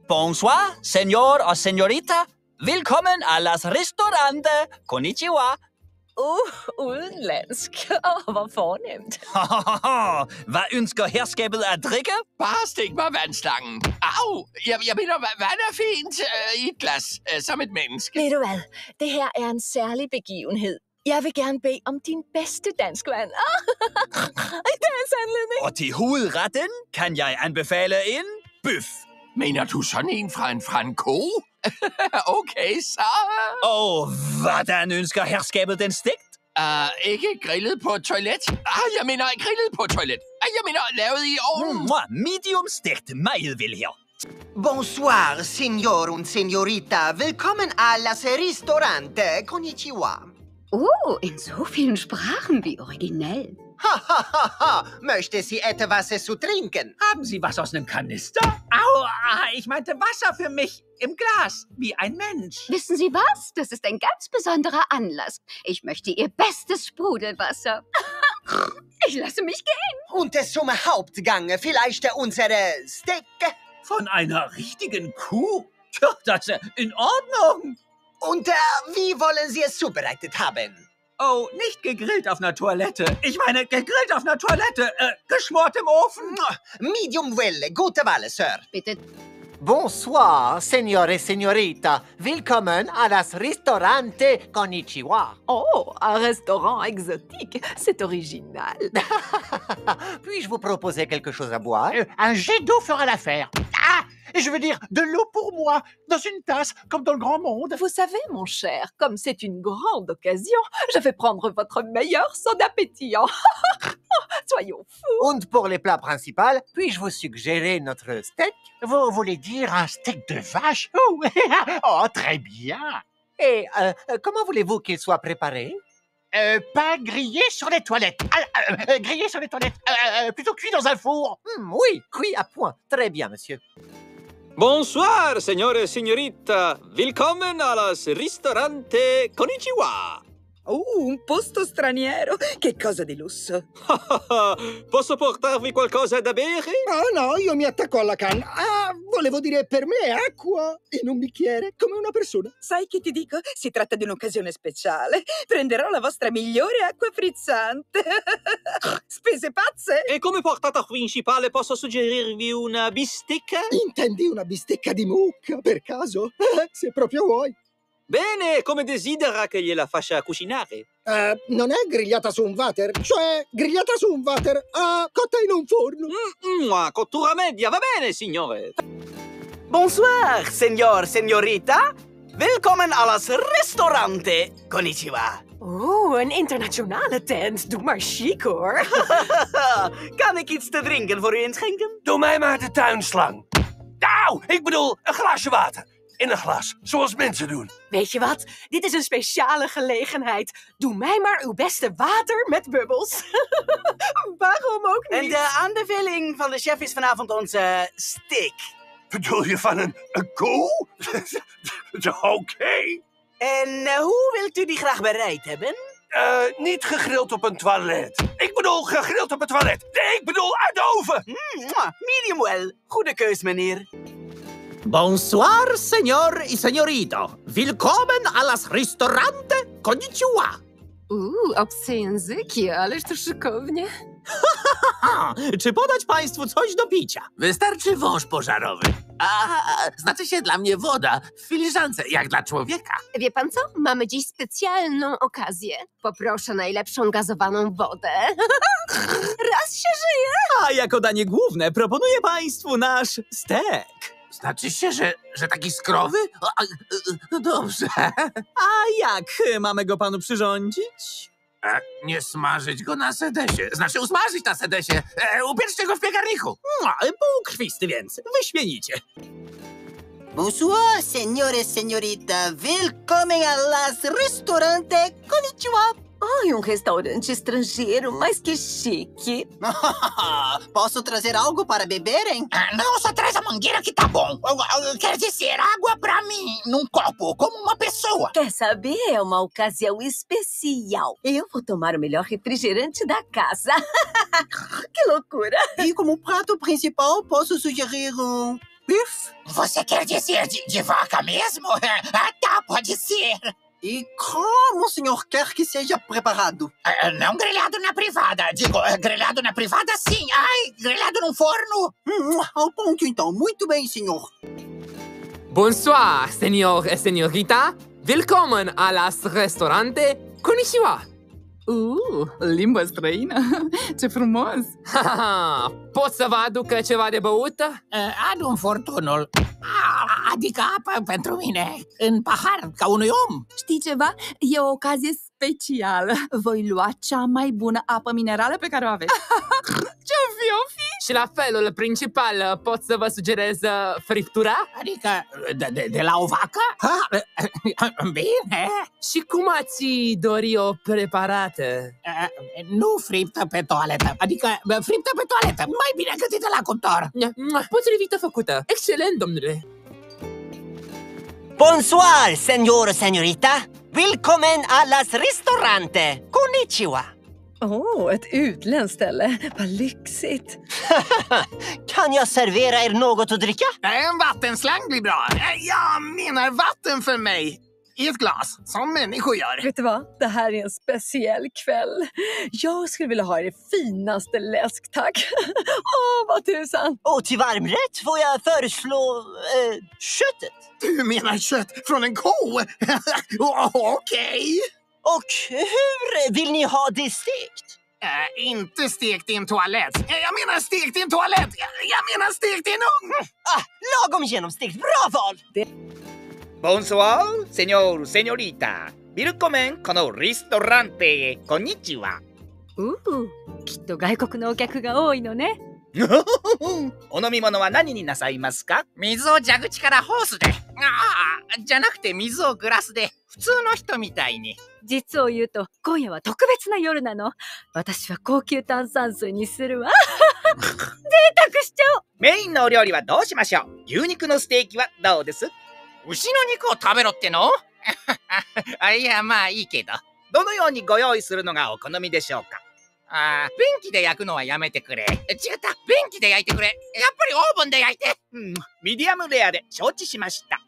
Bonsoir, senor og senorita. Velkommen a las restaurante. Konnichiwa. Udenlandsk. Hvor fornemt. Hvad ønsker herskabet at drikke? Bare stik mig vandslangen. Au! Jeg mener, vand er fint i et glas, som et menneske. Ved du hvad? Det her er en særlig begivenhed. Jeg vil gerne bede om din bedste danskvand. I dagens anledning. Og til hovedretten kan jeg anbefale en bøf. Mener du sådan en fra en franco? Okay, så... Og hvordan ønsker herskabet den stegt? Ikke grillet på toilet. Jeg mener grillet på toilet. Jeg mener lavet i ovnen. Medium stegt, meget vel her. Bonsoir, señor und señorita. Willkommen a las restaurante. Konnichiwa. In so vielen Sprachen, wie originell. Möchte sie etwas zu trinken? Haben Sie was aus einem Kanister? Au, ich meinte Wasser für mich im Glas, wie ein Mensch. Wissen Sie was? Das ist ein ganz besonderer Anlass. Ich möchte Ihr bestes Sprudelwasser. Ich lasse mich gehen. Und zum Hauptgang vielleicht unsere Steak? Von einer richtigen Kuh? Tja, das ist in Ordnung. Und wie wollen Sie es zubereitet haben? Oh, nicht gegrillt auf einer Toilette. Ich meine, gegrillt auf einer Toilette. Geschmort im Ofen. Medium well. Gute Wahl, Sir. Bitte. Bonsoir, señor et señorita. Willkommen à las restaurante Konnichiwa. Oh, un restaurant exotique. C'est original. Puis-je vous proposer quelque chose à boire? Un jet d'eau fera l'affaire. Je veux dire, de l'eau pour moi, dans une tasse, comme dans le grand monde. Vous savez, mon cher, comme c'est une grande occasion, je vais prendre votre meilleur soda pétillant. Soyons fous. Und pour les plats principaux, puis-je vous suggérer notre steak? Vous voulez dire un steak de vache? Oh, très bien. Et comment voulez-vous qu'il soit préparé? Pas grillé sur les toilettes. Grillé sur les toilettes. Plutôt cuit dans un four. Oui, cuit à point. Très bien, monsieur. Bonsoir, signore e signorita. Willkommen alles ristorante Konnichiwa. Un posto straniero. Che cosa di lusso. Posso portarvi qualcosa da bere? No, io mi attacco alla canna. Volevo dire per me acqua in un bicchiere, come una persona. Sai che ti dico? Si tratta di un'occasione speciale. Prenderò la vostra migliore acqua frizzante. Spese pazze? E come portata principale posso suggerirvi una bistecca? Intendi una bistecca di mucca, per caso? Se proprio vuoi. Bene, come desidera che gliela faccia cucinare? Non è grigliata su un water, cioè grigliata su un water cotta in un forno. Cottura media, va bene, signore. Bonsoir, senor, senorita. Willkommen a las restaurante. Konnichiwa. Een internationale tent. Doe maar chic, hoor. Kan ik iets te drinken voor u inschenken? Doe mij maar de tuinslang. Nou, ik bedoel, een glaasje water. In een glas, zoals mensen doen. Weet je wat? Dit is een speciale gelegenheid. Doe mij maar uw beste water met bubbels. Waarom ook niet? En de aanbeveling van de chef is vanavond onze steak. Bedoel je van een koe? Oké. En hoe wilt u die graag bereid hebben? Niet gegrild op een toilet. Ik bedoel gegrild op een toilet. Nee, ik bedoel uit de oven. Medium well. Goede keus, meneer. Bonsoir, senor y señorita. Willkommen a las restaurante Konnichiwa. Obcy języki, ależ to szykownie. Czy podać państwu coś do picia? Wystarczy wąż pożarowy. Znaczy się dla mnie woda w filiżance, jak dla człowieka. Wie pan co? Mamy dziś specjalną okazję. Poproszę najlepszą gazowaną wodę. Raz się żyje. A jako danie główne proponuję państwu nasz stek. Znaczy się, że taki skrowy? Dobrze. A jak mamy go panu przyrządzić? Nie smażyć go na sedesie. Znaczy usmażyć na sedesie. Upieczcie go w piekarniku. Półkrwisty więc. Wyśmienicie. Bonsoir, señores, señorita. Willkommen a las restaurante Konnichiwa. Ai, restaurante estrangeiro, mas que chique. Posso trazer algo para beberem? Não, só traz a mangueira que tá bom. Quer dizer, água pra mim, num copo, como uma pessoa. Quer saber? É uma ocasião especial. Eu vou tomar o melhor refrigerante da casa. Que loucura. E como prato principal, posso sugerir bife? Você quer dizer de vaca mesmo? Ah, tá, pode ser. E como o senhor quer que seja preparado? Não grelhado na privada. Digo, grelhado na privada sim. Ai, grelhado num forno. Ao ponto então. Muito bem, senhor. Bonsoir, señor e señorita. Willkommen a las restaurante Konnichiwa. Limba străină? Ce frumos! Pot să vă aduc ceva de băut? Adu-mi furtunul. Adică apă pentru mine. În pahar, ca unui om. Știi ceva? E o ocazie specială. Voi lua cea mai bună apă minerală pe care o aveți. Ce-o fi? Și la felul principal pot să vă sugerez friptura? Adică de la o vacă? Bine. Și cum ați dori-o preparată? Nu friptă pe toaletă. Adică friptă pe toaletă. Mai bine gătită la cuptor. Potrivită făcută. Excelent, domnule. Bonsoir, señor, señorita. Willkommen a las restaurante. Konnichiwa. Ett utländskt ställe. Vad lyxigt. Kan jag servera er något att dricka? En vattenslang blir bra. Jag menar vatten för mig. I ett glas, som människor gör. Vet du vad? Det här är en speciell kväll. Jag skulle vilja ha det finaste läsk, tack. Vad tusan. Och till varmrätt får jag föreslå köttet. Du menar kött från en ko? Okej. Och hur vill ni ha det stekt? Inte stekt i en toalett. Jag menar stekt i en toalett. Jag menar stekt i en ugn. Lagom genomstekt. Bra val! Bonsoir, señor, señorita. Willkommen このレストランテ。こんにちは。きっと外国のお客が多いのね。お飲み物は何になさいますか？水を蛇口からホースで。じゃなくて水をグラスで。普通の人みたいに。実を言うと、今夜は特別な夜なの。私は高級炭酸水にするわ。贅沢しちゃおう。メインのお料理はどうしましょう？牛肉のステーキはどうです？牛の肉を食べろっての？いや、まあいいけど。どのようにご用意するのがお好みでしょうか？便器で焼くのはやめてくれ。違った、便器で焼いてくれ。やっぱりオーブンで焼いて。ミディアムレアで承知しました。